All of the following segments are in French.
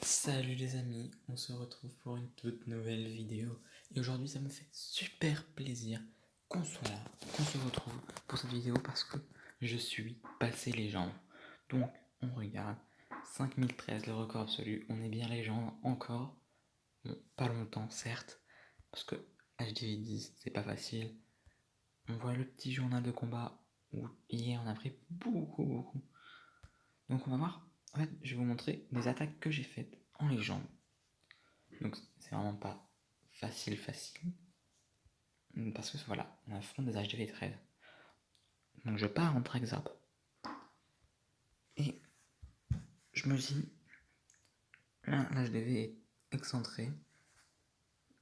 Salut les amis, on se retrouve pour une toute nouvelle vidéo et aujourd'hui ça me fait super plaisir qu'on soit là, qu'on se retrouve pour cette vidéo parce que je suis passé légende. Donc on regarde 5013 le record absolu, on est bien légende encore, bon, pas longtemps certes, parce que HDV 10 c'est pas facile. On voit le petit journal de combat où hier on a pris beaucoup. Donc on va voir, en fait je vais vous montrer des attaques que j'ai faites en légende. Donc c'est vraiment pas facile, parce que voilà, on affronte des HDV 13. Donc je pars en track zap. Et je me dis, là l'HDV est excentré.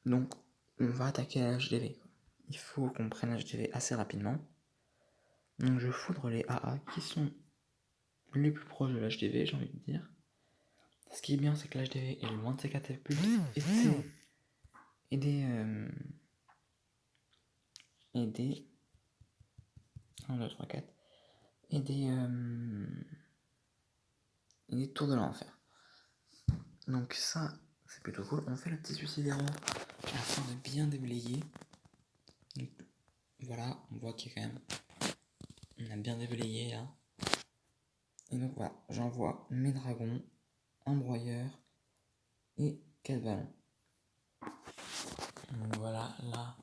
Donc on va attaquer la HDV. Il faut qu'on prenne l'HDV assez rapidement. Donc je foudre les AA qui sont les plus proches de l'HDV, j'ai envie de dire. Ce qui est bien, c'est que l'HDV est loin de ses catapultes et des 1, 2, 3, 4 et des tours de l'enfer. Donc ça, c'est plutôt cool. On fait le petit suicidaire afin de bien déblayer. Donc voilà, on voit qu'il y a quand même... On a bien déblayé là. Et donc voilà, j'envoie mes dragons, un broyeur et 4 ballons. Donc voilà, là,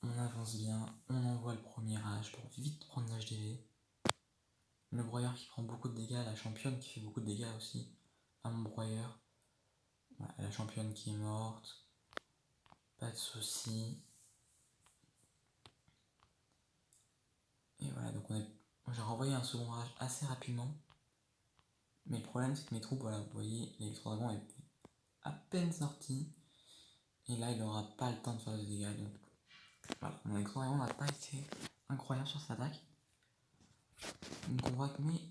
on avance bien. On envoie le premier rage pour vite prendre l'HDV. Le broyeur qui prend beaucoup de dégâts, la championne qui fait beaucoup de dégâts aussi à mon broyeur. Voilà, la championne qui est morte. Pas de soucis. Et voilà, donc j'ai renvoyé un second rage assez rapidement. Mais le problème, c'est que mes troupes, voilà, vous voyez, l'électro-dragon est à peine sorti. Et là, il n'aura pas le temps de faire des dégâts. Donc voilà, mon électro-dragon n'a pas été incroyable sur cette attaque. Donc on voit que mes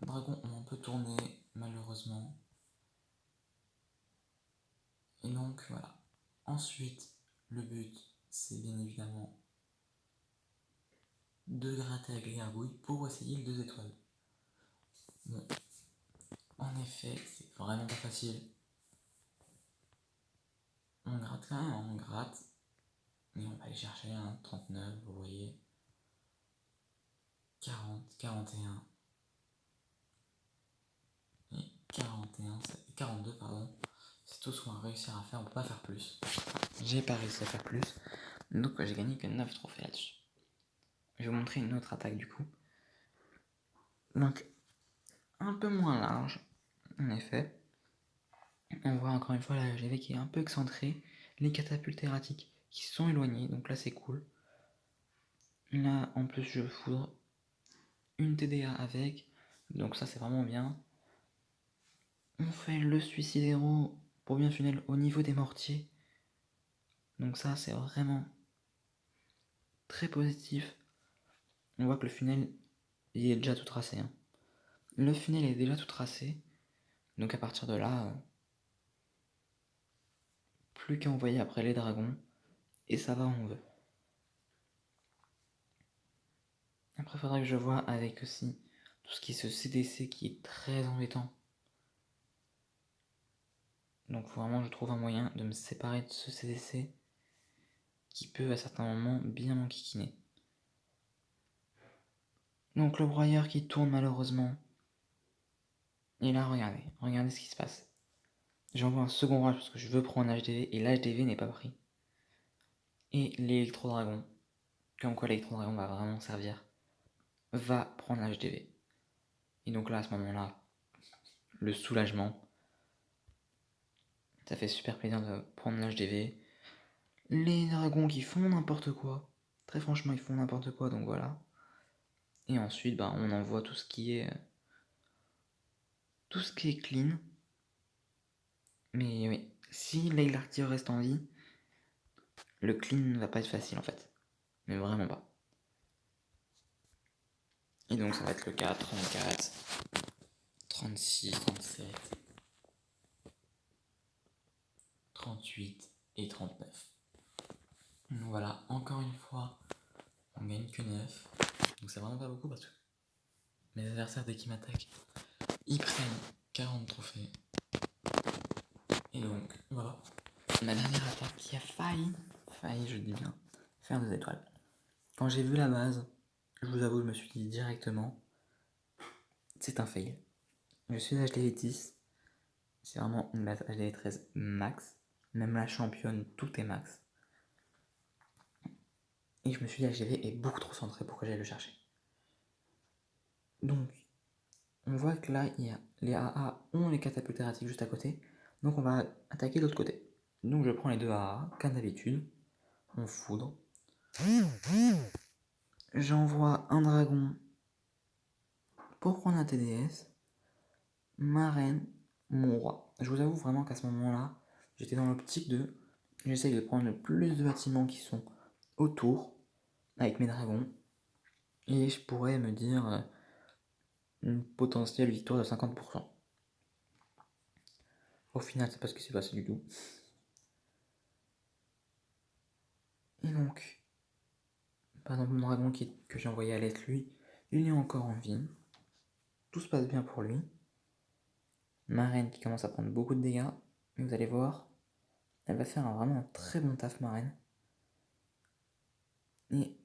dragons ont un peu tourné, malheureusement. Et donc voilà. Ensuite, le but, c'est bien évidemment de gratter avec les gargouilles pour essayer le 2 étoiles. Bon, en effet, c'est vraiment pas facile. On gratte quand même, on gratte. Mais on va aller chercher un 39, vous voyez. 40, 41. Et 41, 42, pardon. C'est tout ce qu'on va réussir à faire, on peut pas faire plus. J'ai pas réussi à faire plus. Donc j'ai gagné que 9 trophées là-dessus. Je vais vous montrer une autre attaque du coup. Donc, un peu moins large, en effet. On voit encore une fois la GV qui est un peu excentrée. Les catapultes erratiques qui sont éloignées, donc là c'est cool. Là en plus je foudre une TDA avec, donc ça c'est vraiment bien. On fait le suicidero pour bien finir au niveau des mortiers. Donc ça c'est vraiment très positif. On voit que le funnel il est déjà tout tracé. Le funnel est déjà tout tracé. Donc à partir de là, plus qu'à envoyer après les dragons. Et ça va où on veut. Après faudrait que je vois avec aussi tout ce qui est ce CDC qui est très embêtant. Donc faut vraiment que je trouve un moyen de me séparer de ce CDC qui peut à certains moments bien m'enquiquiner. Donc le broyeur qui tourne malheureusement. Et là regardez ce qui se passe. J'envoie un second rage parce que je veux prendre un HDV et l'HDV n'est pas pris. Et l'électro-dragon, comme quoi l'électro-dragon va vraiment servir, va prendre l'HDV. Et donc là à ce moment-là, le soulagement. Ça fait super plaisir de prendre l'HDV. Les dragons qui font n'importe quoi. Très franchement, ils font n'importe quoi, donc voilà. Et ensuite, on envoie tout ce qui est clean. Mais oui, si l'Ailartir reste en vie, le clean ne va pas être facile en fait. Mais vraiment pas. Et donc ça va être le cas 34, 36, 37, 38 et 39. Donc voilà, encore une fois, on gagne que 9. Donc c'est vraiment pas beaucoup parce que mes adversaires dès qu'ils m'attaquent, ils prennent 40 trophées. Et donc, voilà. Ma dernière attaque qui a failli, je dis bien, faire 2 étoiles. Quand j'ai vu la base, je vous avoue, je me suis dit directement, c'est un fail. Je suis HDV 10, c'est vraiment une base HDV 13 max. Même la championne, tout est max. Et je me suis dit, HDV est beaucoup trop centré pour que j'aille le chercher. Donc, on voit que là, il y a les AA ont les catapultes erratiques juste à côté. Donc, on va attaquer de l'autre côté. Donc, je prends les 2 AA, comme d'habitude. On foudre. J'envoie un dragon pour prendre un TDS. Ma reine, mon roi. Je vous avoue vraiment qu'à ce moment-là, j'étais dans l'optique de. J'essaye de prendre le plus de bâtiments qui sont autour avec mes dragons. Et je pourrais me dire une potentielle victoire de 50%. Au final, c'est pas ce qui s'est passé du tout. Et donc, par exemple, mon dragon que j'ai envoyé à l'est, lui, il est encore en vie. Tout se passe bien pour lui. Ma reine qui commence à prendre beaucoup de dégâts. Mais vous allez voir, elle va faire vraiment un très bon taf, ma reine. Et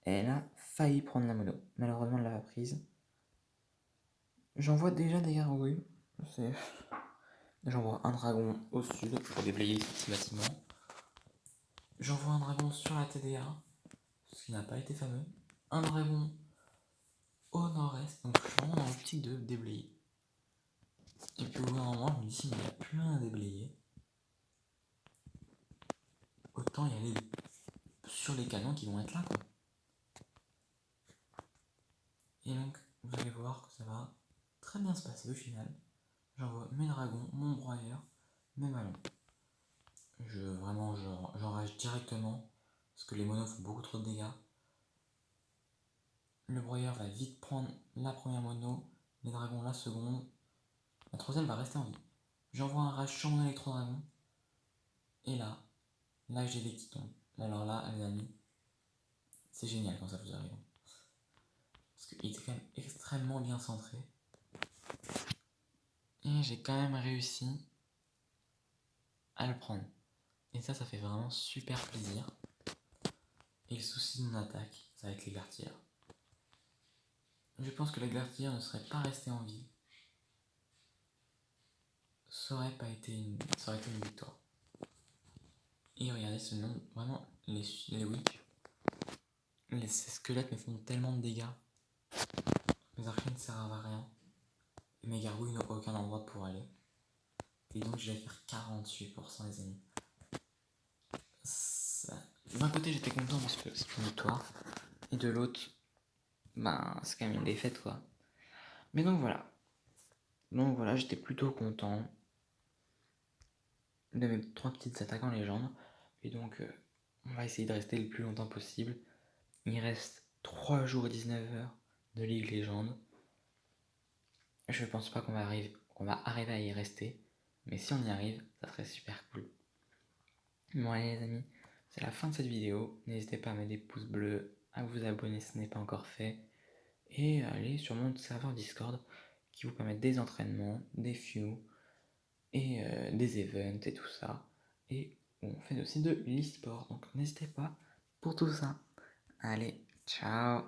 elle a failli prendre la mono. Malheureusement, elle l'a pas prise. J'envoie déjà des gargouilles. J'envoie un dragon au sud pour déblayer ce petit bâtiment. J'envoie un dragon sur la TDA, ce qui n'a pas été fameux. Un dragon au nord-est, donc je suis vraiment dans l'optique de déblayer. Et puis au bout d'un moment, je me dis, s'il n'y a plus rien à déblayer, autant y aller sur les canons qui vont être là, quoi. Et donc, vous allez voir que ça va très bien se passer au final. J'envoie mes dragons, mon broyeur, mes ballons. J'enrage directement, parce que les monos font beaucoup trop de dégâts. Le broyeur va vite prendre la première mono, les dragons la seconde, la troisième va rester en vie. J'envoie un rage sur mon électro-dragon, et là j'ai les qui tombent. Alors là, les amis, c'est génial quand ça vous arrive. Parce qu'il était quand même extrêmement bien centré. Et j'ai quand même réussi à le prendre. Et ça fait vraiment super plaisir. Et le souci de mon attaque, ça va être les gartières. Je pense que la gartière ne serait pas restée en vie. Ça aurait été une victoire. Et regardez ce nombre, vraiment, les witch, ces squelettes me font tellement de dégâts. Mes archers ne servent à rien. Et mes gargouilles n'ont aucun endroit pour aller. Et donc je vais faire 48% les amis. D'un côté j'étais content parce que c'est une victoire. Et de l'autre, c'est quand même une défaite quoi. Mais donc voilà. Donc voilà, j'étais plutôt content de mes 3 petites attaques en légende. Et donc on va essayer de rester le plus longtemps possible. Il reste 3 jours et 19 heures de Ligue Légende. Je pense pas qu'on va arriver à y rester. Mais si on y arrive, ça serait super cool. Bon allez les amis, c'est la fin de cette vidéo. N'hésitez pas à mettre des pouces bleus, à vous abonner si ce n'est pas encore fait. Et à aller sur mon serveur Discord qui vous permet des entraînements, des few et des events et tout ça. Et on fait aussi de l'e-sport. Donc n'hésitez pas pour tout ça. Allez, ciao.